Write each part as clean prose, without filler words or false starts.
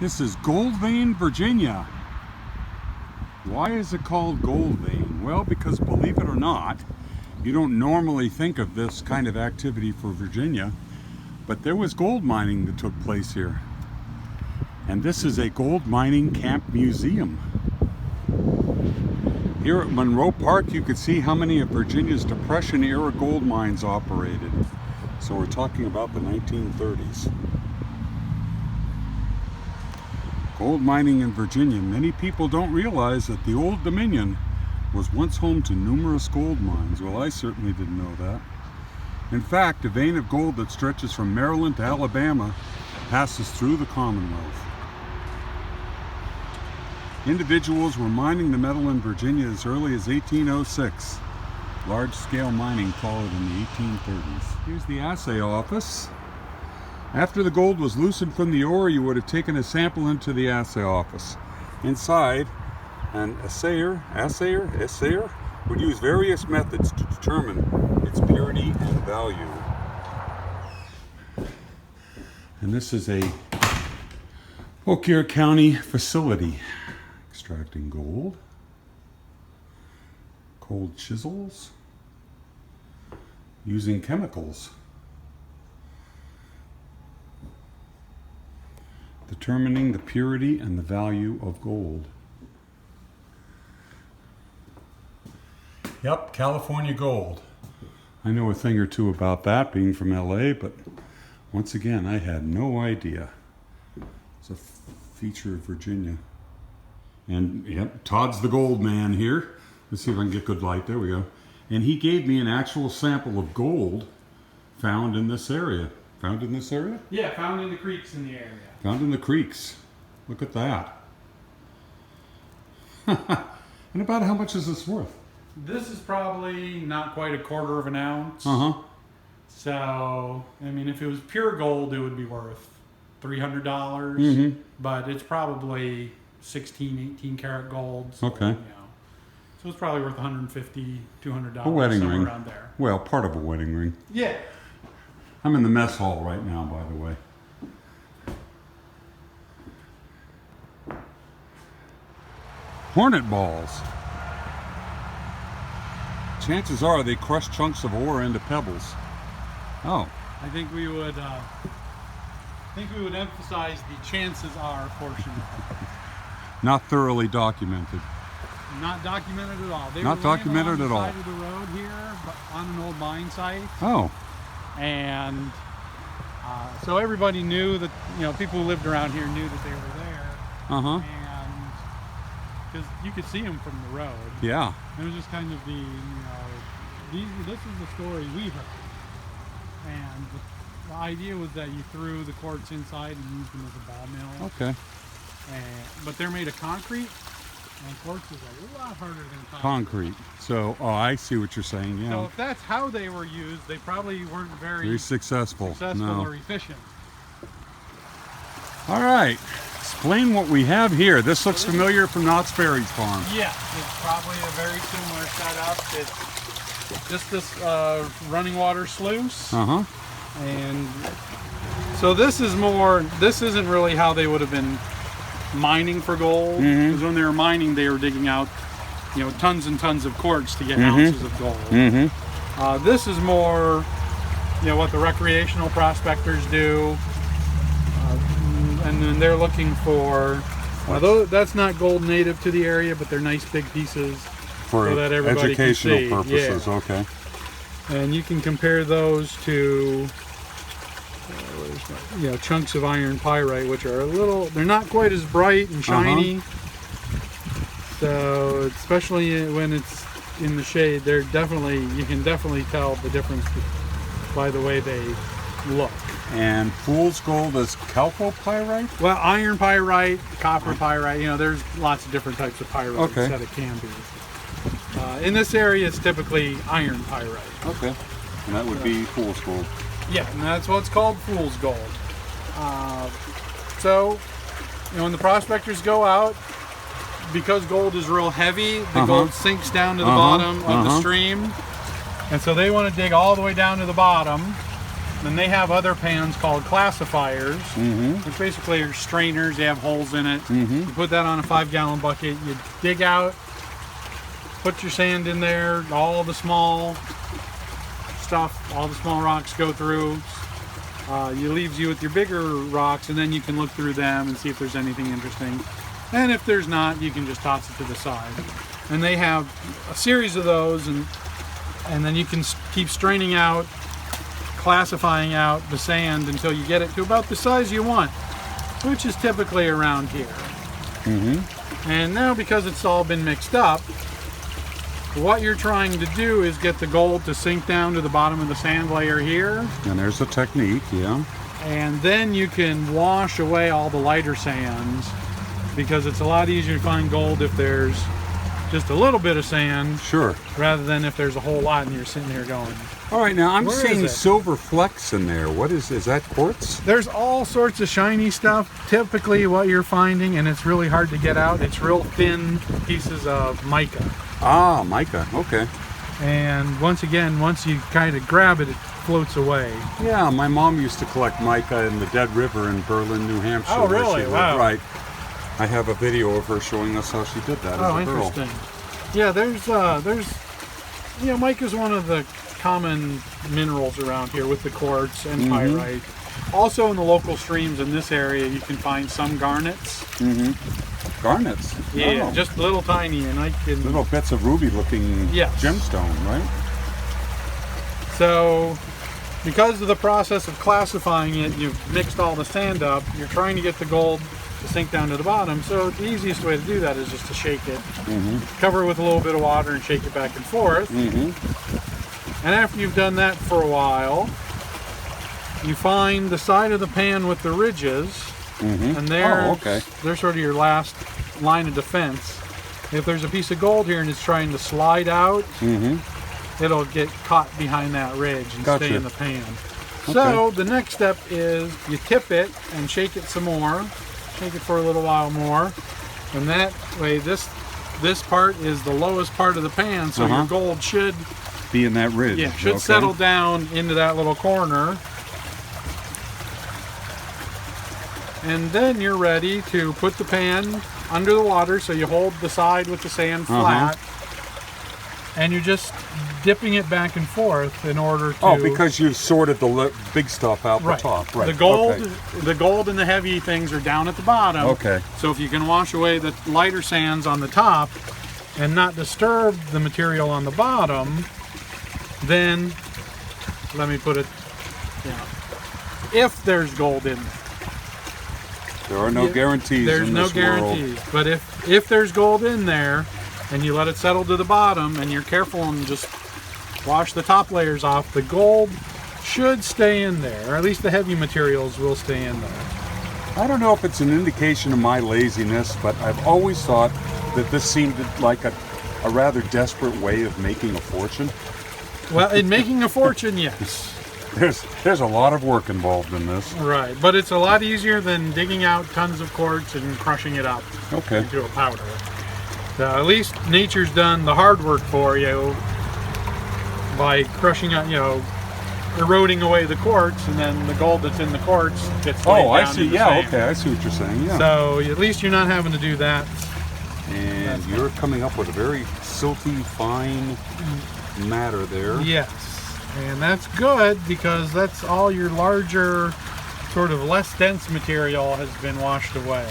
This is Goldvein, Virginia. Why is it called Goldvein? Well, because believe it or not, you don't normally think of this kind of activity for Virginia, but there was gold mining that took place here. And this is a gold mining camp museum. Here at Monroe Park, you can see how many of Virginia's Depression era gold mines operated. So we're talking about the 1930s. Gold mining in Virginia. Many people don't realize that the Old Dominion was once home to numerous gold mines. Well, I certainly didn't know that. In fact, a vein of gold that stretches from Maryland to Alabama passes through the Commonwealth. Individuals were mining the metal in Virginia as early as 1806. Large-scale mining followed in the 1830s. Here's the assay office. After the gold was loosened from the ore, you would have taken a sample into the assay office. Inside, an assayer would use various methods to determine its purity and value. And this is a Fauquier County facility extracting gold. Cold chisels using chemicals. Determining the purity and the value of gold. Yep, California gold. I know a thing or two about that, being from LA, but once again, I had no idea. It's a feature of Virginia. And yep, Todd's the gold man here. Let's see if I can get good light. There we go. And he gave me an actual sample of gold found in this area. Found in this area? Yeah, found in the creeks in the area. Found in the creeks. Look at that. And about how much is this worth? This is probably not quite a quarter of an ounce. Uh-huh. So, I mean, if it was pure gold, it would be worth $300. Mm-hmm. But it's probably 16, 18 karat gold. So, Okay. You know, so it's probably worth $150, $200. A wedding somewhere ring. around there. Well, part of a wedding ring. Yeah. I'm in the mess hall right now, by the way. Hornet balls. Chances are they crush chunks of ore into pebbles. Oh. I think we would emphasize the chances are portion. Not thoroughly documented. Not documented at all. They Not were documented laying along at the side of the road here, but on an old mine site. Oh. And so everybody knew that, you know, people who lived around here knew that they were there. Uh-huh. And because you could see them from the road. Yeah. It was just kind of the, you know, this is the story we heard. And the idea was that you threw the quartz inside and used them as a ball mill. Okay. But they're made of concrete, and quartz is a lot harder than Concrete. So, oh, I see what you're saying, yeah. So if that's how they were used, they probably weren't very successful. No. or efficient. All right. Explain what we have here. This looks familiar from Knott's Berry's farm. Yeah, it's probably a very similar setup. It's just this running water sluice. Uh-huh. And so this isn't really how they would have been mining for gold. Because when they were mining, they were digging out, you know, tons and tons of quartz to get ounces of gold. This is more, you know, what the recreational prospectors do. And then they're looking for, although that's not gold native to the area, but they're nice big pieces For so that everybody educational can see. purposes, Yeah. okay. And you can compare those to, you know, chunks of iron pyrite, which are they're not quite as bright and shiny. So especially when it's in the shade, you can definitely tell the difference by the way they look. And fool's gold is chalcopyrite? Well, iron pyrite, copper pyrite, you know, there's lots of different types of pyrite that it can be. In this area, it's typically iron pyrite. Okay. And that would be fool's gold. Yeah, and that's what's called fool's gold. So, you know, when the prospectors go out, because gold is real heavy, the gold sinks down to the bottom of the stream. And so they want to dig all the way down to the bottom then they have other pans called classifiers, which basically are strainers. They have holes in it. You put that on a 5-gallon bucket. You dig out, put your sand in there. All the small stuff, all the small rocks go through. You leaves you with your bigger rocks, and then you can look through them and see if there's anything interesting. And if there's not, you can just toss it to the side. And they have a series of those, and then you can keep straining out, classifying out the sand until you get it to about the size you want, which is typically around here. And now, because it's all been mixed up, what you're trying to do is get the gold to sink down to the bottom of the sand layer here. And there's a technique, yeah. And then you can wash away all the lighter sands, because it's a lot easier to find gold if there's just a little bit of sand. Sure. Rather than if there's a whole lot and you're sitting here going. All right, now I'm Where seeing is it? silver flecks in there. What is that quartz? There's all sorts of shiny stuff. Typically what you're finding, and it's really hard to get out, it's real thin pieces of mica. Ah, mica, okay. And once you kind of grab it, it floats away. Yeah, my mom used to collect mica in the Dead River in Berlin, New Hampshire. Oh, where really? she lived. Wow. Right. I have a video of her showing us how she did that Oh, as a girl. interesting. Yeah, there's mica's one of the common minerals around here with the quartz and pyrite. Also in the local streams in this area, you can find some garnets. Garnets? Yeah, Oh. just little tiny, and I can... Little bits of ruby-looking Yes. gemstone, right? So, because of the process of classifying it, you've mixed all the sand up, you're trying to get the gold to sink down to the bottom. So the easiest way to do that is just to shake it. Cover it with a little bit of water and shake it back and forth. And after you've done that for a while, you find the side of the pan with the ridges, and they're sort of your last line of defense. If there's a piece of gold here and it's trying to slide out, it'll get caught behind that ridge and stay in the pan. So the next step is you tip it and shake it some more. Shake it for a little while more, and that way this part is the lowest part of the pan, so your gold should be in that ridge. Yeah, should settle down into that little corner. And then you're ready to put the pan under the water, so you hold the side with the sand flat, and you're just dipping it back and forth in order to... Oh, because you've sorted the big stuff out the top, right? The gold and the heavy things are down at the bottom. Okay. So if you can wash away the lighter sands on the top and not disturb the material on the bottom, then let me put it, if there's gold in there. There are no guarantees. There's in no this guarantees, world. but if there's gold in there, and you let it settle to the bottom, and you're careful and just wash the top layers off, the gold should stay in there, or at least the heavy materials will stay in there. I don't know if it's an indication of my laziness, but I've always thought that this seemed like a rather desperate way of making a fortune. Well, in making a fortune, yes. There's a lot of work involved in this. Right, but it's a lot easier than digging out tons of quartz and crushing it up into a powder. So at least nature's done the hard work for you by crushing up, eroding away the quartz, and then the gold that's in the quartz gets laid down. I see. In the Yeah, sand. okay, I see what you're saying. Yeah. So at least you're not having to do that. And you're coming up with a very silty, fine matter there. Yes, and that's good because that's all your larger, sort of less dense material has been washed away.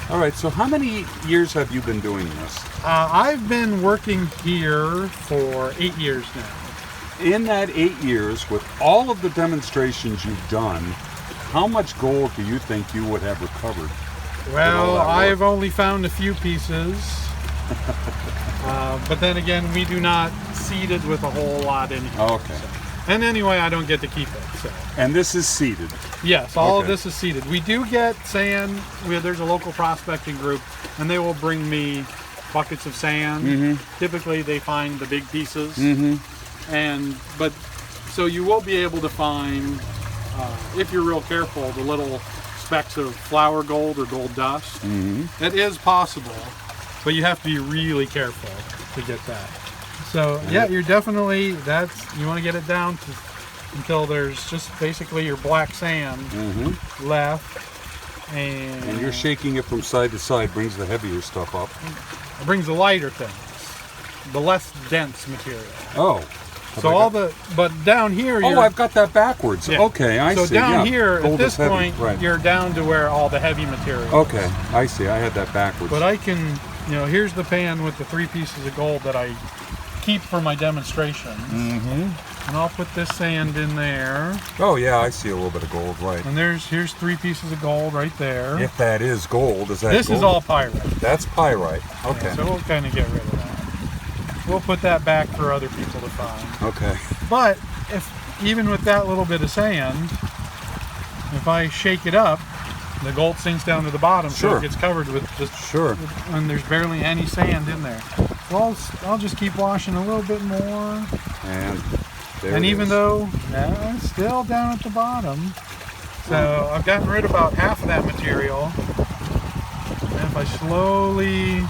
All right, so how many years have you been doing this? I've been working here for 8 years now. In that 8 years, with all of the demonstrations you've done, how much gold do you think you would have recovered? Well, I've only found a few pieces, but then again, we do not seed it with a whole lot in here. Okay. So. And anyway, I don't get to keep it. So. And this is seeded? Yes, all of this is seeded. We do get sand. There's a local prospecting group, and they will bring me buckets of sand. Typically, they find the big pieces. So you will be able to find, if you're real careful, the little specks of flour gold or gold dust. It is possible, but you have to be really careful to get that. So yeah, you're definitely, you want to get it down to until there's just basically your black sand left. And you're shaking it from side to side, brings the heavier stuff up. It brings the lighter things, the less dense material. Oh. So but down here you're... Oh, I've got that backwards. Yeah. Okay, I see. So down here, Gold at this point, right. you're down to where all the heavy material Okay, is. I see. I had that backwards. But I can, you know, here's the pan with the 3 pieces of gold that I keep for my demonstrations. And I'll put this sand in there. Oh yeah, I see a little bit of gold, right. And here's 3 pieces of gold right there. If that is gold, is that This gold? is all pyrite. That's pyrite. Okay. Yeah, so we'll kind of get rid of that. We'll put that back for other people to find. Okay. But even with that little bit of sand, if I shake it up, the gold sinks down to the bottom, so it gets covered with just and there's barely any sand in there. So I'll just keep washing a little bit more. And there And it even is. though it's still down at the bottom, so I've gotten rid of about half of that material. And if I slowly...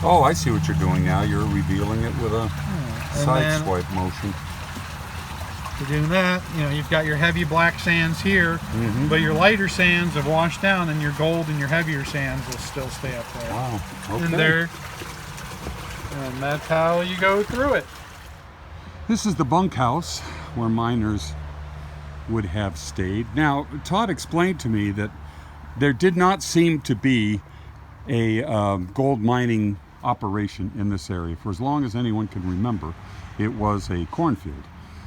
Oh, I see what you're doing now. You're revealing it with a side swipe motion. You're doing that, you know, you've got your heavy black sands here, but your lighter sands have washed down, and your gold and your heavier sands will still stay up there. Wow. Okay. And that's how you go through it. This is the bunkhouse where miners would have stayed. Now, Todd explained to me that there did not seem to be a gold mining operation in this area. For as long as anyone can remember, it was a cornfield.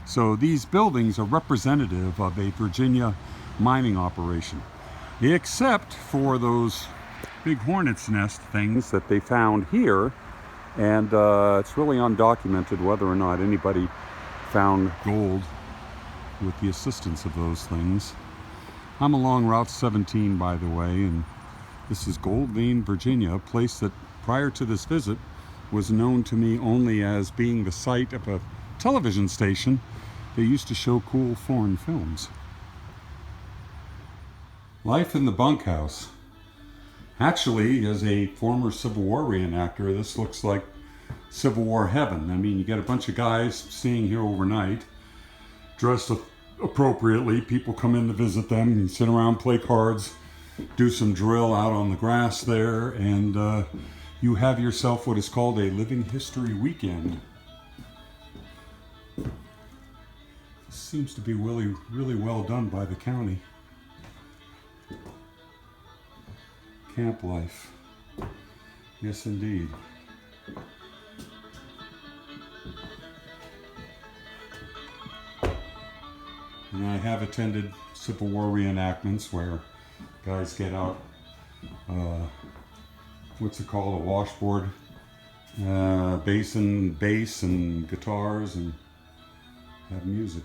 So these buildings are representative of a Virginia mining operation, except for those big hornet's nest things that they found here. And it's really undocumented whether or not anybody found gold with the assistance of those things. I'm along Route 17, by the way, and this is Goldvein, Virginia, a place that prior to this visit was known to me only as being the site of a television station that used to show cool foreign films. Life in the bunkhouse. Actually, as a former Civil War reenactor, this looks like Civil War heaven. I mean, you get a bunch of guys staying here overnight, dressed appropriately. People come in to visit them and sit around, play cards, do some drill out on the grass there, and you have yourself what is called a living history weekend. This seems to be really, really well done by the county. Camp life. Yes, indeed. And I have attended Civil War reenactments where guys get out, what's it called, a washboard, bass and guitars, and have music.